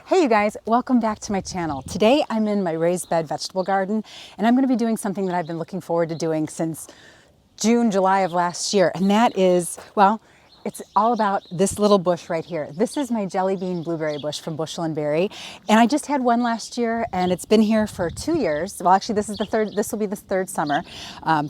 Hey you guys, welcome back to my channel. Today I'm in my raised bed vegetable garden and I'm going to be doing something that I've been looking forward to doing since June, July of last year. And that is, well, it's all about this little bush right here. This is my jelly bean blueberry bush from Bushel and Berry. And I just had one last year and it's been here for 2 years. Well, actually this will be the third summer,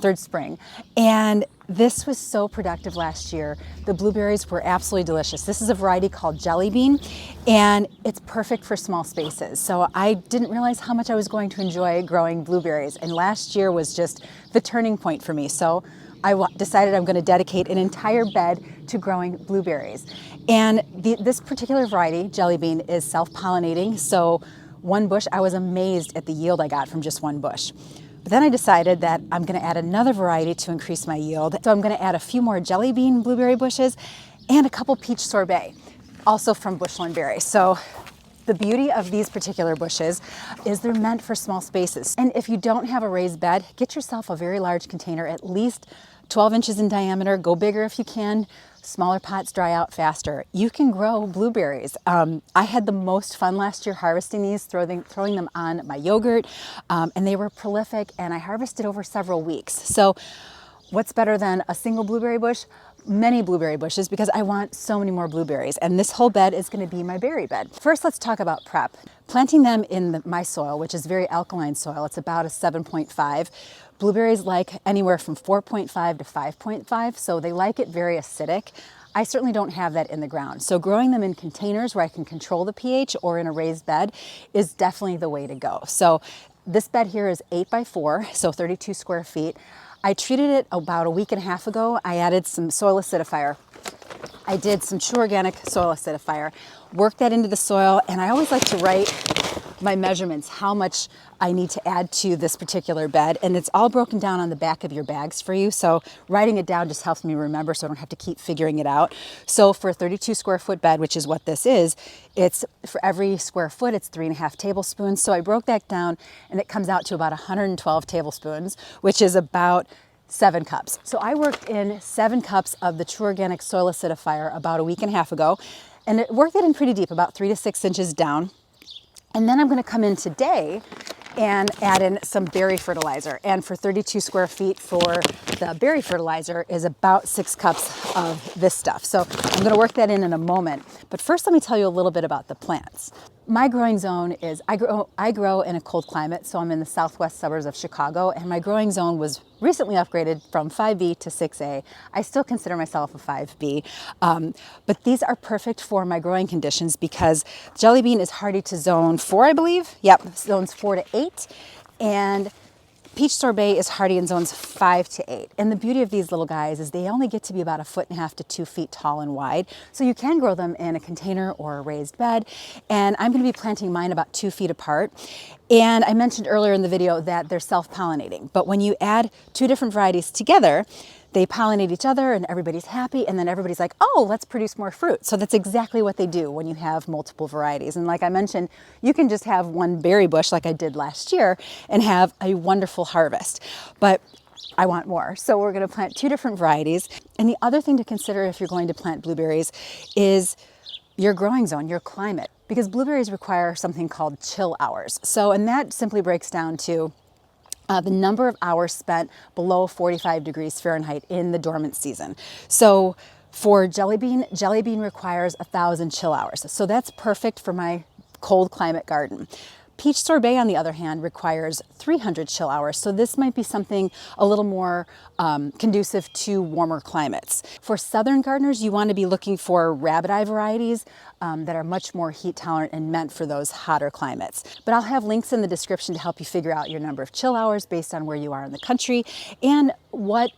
third spring. And this was so productive last year. The blueberries were absolutely delicious. This is a variety called jelly bean and it's perfect for small spaces. So I didn't realize how much I was going to enjoy growing blueberries. And last year was just the turning point for me. So I decided I'm going to dedicate an entire bed to growing blueberries. And this particular variety, jelly bean, is self-pollinating. So one bush, I was amazed at the yield I got from just one bush. But then I decided that I'm going to add another variety to increase my yield. So I'm going to add a few more jelly bean blueberry bushes and a couple peach sorbet, also from Bushel and Berry. So the beauty of these particular bushes is they're meant for small spaces. And if you don't have a raised bed, get yourself a very large container, at least 12 inches in diameter. Go bigger if you can. Smaller pots dry out faster. You can grow blueberries. I had the most fun last year harvesting these, throwing them on my yogurt, and they were prolific, and I harvested over several weeks. So what's better than a single blueberry bush? Many blueberry bushes, because I want so many more blueberries, and this whole bed is going to be my berry bed. First, let's talk about prep. Planting them in my soil, which is very alkaline soil, it's about a 7.5. Blueberries like anywhere from 4.5 to 5.5, so they like it very acidic. I certainly don't have that in the ground. So growing them in containers where I can control the pH or in a raised bed is definitely the way to go. So this bed here is 8 by 4, so 32 square feet. I treated it about a week and a half ago. I added some soil acidifier. I did some true organic soil acidifier, worked that into the soil, and I always like to write my measurements, how much I need to add to this particular bed, and it's all broken down on the back of your bags for you. So writing it down just helps me remember so I don't have to keep figuring it out. So for a 32 square foot bed, which is what this is, it's for every square foot, it's 3.5 tablespoons. So I broke that down and it comes out to about 112 tablespoons, which is about 7 cups. So I worked in 7 cups of the true organic soil acidifier about a week and a half ago, and it worked it in pretty deep, about 3 to 6 inches down. And then I'm going to come in today and add in some berry fertilizer. And for 32 square feet for the berry fertilizer is about 6 cups of this stuff. So I'm going to work that in a moment. But first, let me tell you a little bit about the plants. My growing zone is, I grow in a cold climate, so I'm in the southwest suburbs of Chicago, and my growing zone was recently upgraded from 5B to 6A. I still consider myself a 5B, but these are perfect for my growing conditions because jelly bean is hardy to zone 4, I believe. Yep, zones 4 to 8, and peach sorbet is hardy in zones 5 to 8. And the beauty of these little guys is they only get to be about 1.5 feet to 2 feet tall and wide. So you can grow them in a container or a raised bed. And I'm going to be planting mine about 2 feet apart. And I mentioned earlier in the video that they're self-pollinating. But when you add 2 different varieties together, they pollinate each other and everybody's happy, and then everybody's like, oh, let's produce more fruit. So that's exactly what they do when you have multiple varieties. And like I mentioned, you can just have one berry bush like I did last year and have a wonderful harvest. But I want more. So we're going to plant 2 different varieties. And the other thing to consider if you're going to plant blueberries is your growing zone, your climate, because blueberries require something called chill hours. So, and that simply breaks down to the number of hours spent below 45 degrees Fahrenheit in the dormant season. So for jelly bean requires 1,000 chill hours. So that's perfect for my cold climate garden. Peach sorbet, on the other hand, requires 300 chill hours. So this might be something a little more conducive to warmer climates. For southern gardeners, you want to be looking for rabbit eye varieties that are much more heat tolerant and meant for those hotter climates. But I'll have links in the description to help you figure out your number of chill hours based on where you are in the country and what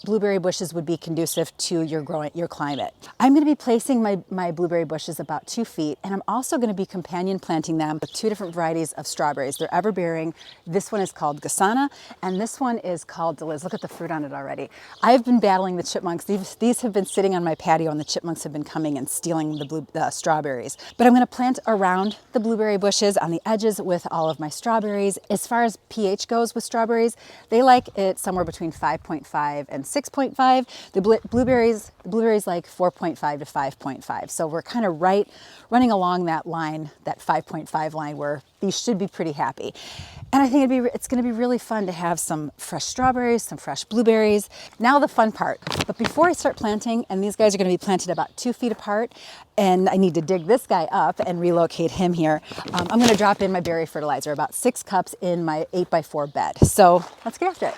blueberry bushes would be conducive to your climate. I'm going to be placing my blueberry bushes about 2 feet, and I'm also going to be companion planting them with 2 different varieties of strawberries. They're everbearing. This one is called Gasana, and this one is called Delizz. Look at the fruit on it already. I've been battling the chipmunks. These have been sitting on my patio, and the chipmunks have been coming and stealing the strawberries. But I'm going to plant around the blueberry bushes on the edges with all of my strawberries. As far as pH goes with strawberries, they like it somewhere between 5.5 5.5 and 6.5. The blueberries like 4.5 to 5.5. So we're kind of running along that line, that 5.5 line, where these should be pretty happy. And I think it's going to be really fun to have some fresh strawberries, some fresh blueberries. Now the fun part. But before I start planting, and these guys are going to be planted about 2 feet apart, and I need to dig this guy up and relocate him here, I'm going to drop in my berry fertilizer, about 6 cups in my 8x4 bed. So let's get after it.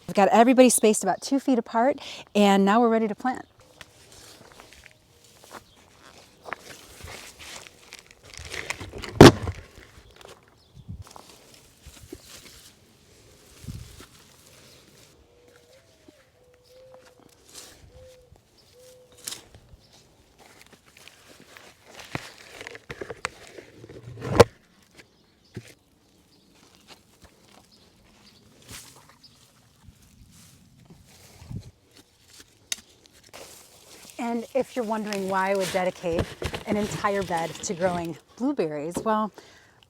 We've got everybody spaced about 2 feet apart, and now we're ready to plant. And if you're wondering why I would dedicate an entire bed to growing blueberries, well,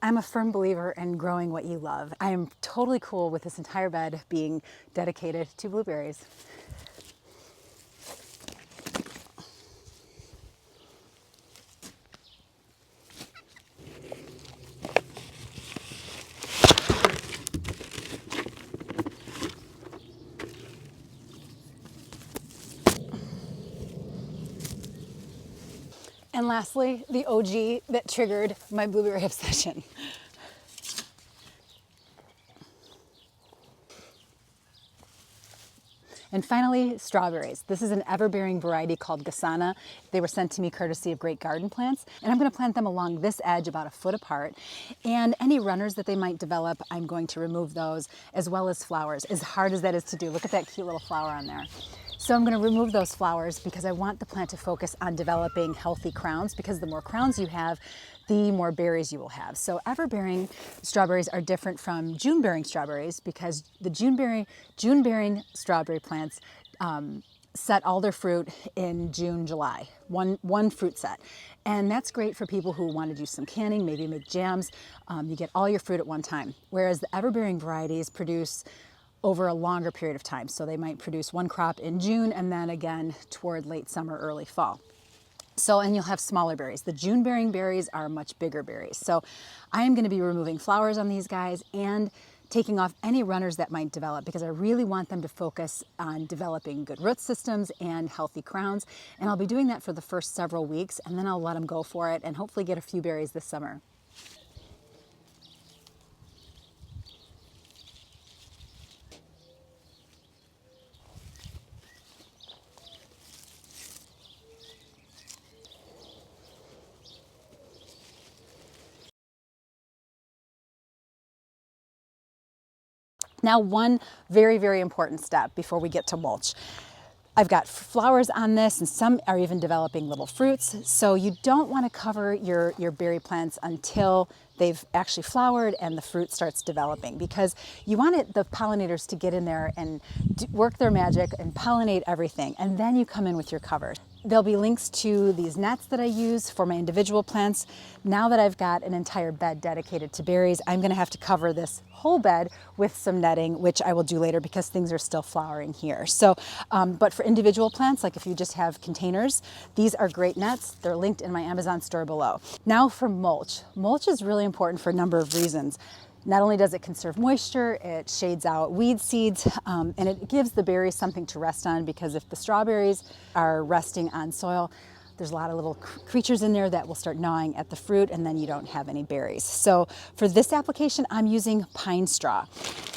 I'm a firm believer in growing what you love. I am totally cool with this entire bed being dedicated to blueberries. And lastly, the OG that triggered my blueberry obsession. And finally, strawberries. This is an everbearing variety called Gasana. They were sent to me courtesy of Great Garden Plants, and I'm going to plant them along this edge about 1 foot apart. And any runners that they might develop, I'm going to remove those, as well as flowers, as hard as that is to do. Look at that cute little flower on there. So I'm going to remove those flowers because I want the plant to focus on developing healthy crowns, because the more crowns you have, the more berries you will have. So everbearing strawberries are different from June-bearing strawberries, because the June-bearing strawberry plants set all their fruit in June, July, one fruit set. And that's great for people who want to do some canning, maybe make jams. You get all your fruit at one time. Whereas the everbearing varieties produce over a longer period of time. So they might produce one crop in June and then again toward late summer, early fall. So, and you'll have smaller berries. The June-bearing berries are much bigger berries. So I am going to be removing flowers on these guys and taking off any runners that might develop, because I really want them to focus on developing good root systems and healthy crowns. And I'll be doing that for the first several weeks, and then I'll let them go for it and hopefully get a few berries this summer. Now, one very, very important step before we get to mulch. I've got flowers on this, and some are even developing little fruits. So you don't want to cover your berry plants until they've actually flowered and the fruit starts developing, because you want the pollinators to get in there and work their magic and pollinate everything. And then you come in with your cover. There'll be links to these nets that I use for my individual plants. Now that I've got an entire bed dedicated to berries, I'm going to have to cover this whole bed with some netting, which I will do later because things are still flowering here. So, but for individual plants, like if you just have containers, these are great nets. They're linked in my Amazon store below. Now for mulch. Mulch is really important for a number of reasons. Not only does it conserve moisture, it shades out weed seeds, and it gives the berries something to rest on, because if the strawberries are resting on soil, there's a lot of little creatures in there that will start gnawing at the fruit, and then you don't have any berries. So for this application, I'm using pine straw.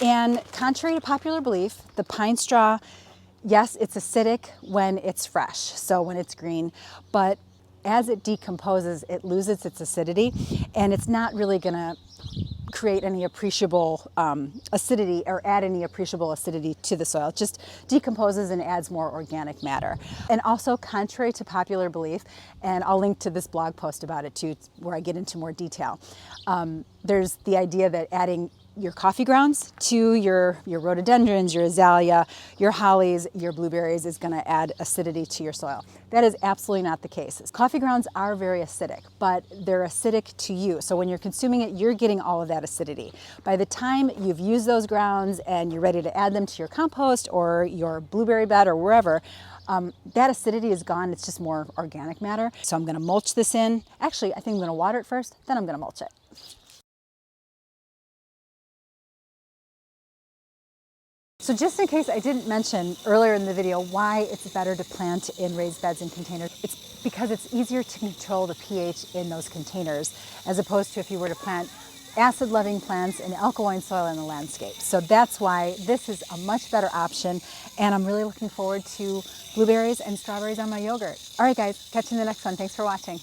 And contrary to popular belief, the pine straw, yes, it's acidic when it's fresh, so when it's green, but as it decomposes, it loses its acidity, and it's not really gonna create any appreciable acidity or add any appreciable acidity to the soil. It just decomposes and adds more organic matter. And also, contrary to popular belief, and I'll link to this blog post about it too, where I get into more detail, there's the idea that adding your coffee grounds to your rhododendrons, your azalea, your hollies, your blueberries is going to add acidity to your soil. That is absolutely not the case. Coffee grounds are very acidic, but they're acidic to you. So when you're consuming it, you're getting all of that acidity. By the time you've used those grounds and you're ready to add them to your compost or your blueberry bed or wherever, that acidity is gone. It's just more organic matter. So I'm going to mulch this in. Actually, I think I'm going to water it first, then I'm going to mulch it. So just in case I didn't mention earlier in the video why it's better to plant in raised beds and containers, it's because it's easier to control the pH in those containers as opposed to if you were to plant acid-loving plants in alkaline soil in the landscape. So that's why this is a much better option, and I'm really looking forward to blueberries and strawberries on my yogurt. All right guys, catch you in the next one. Thanks for watching.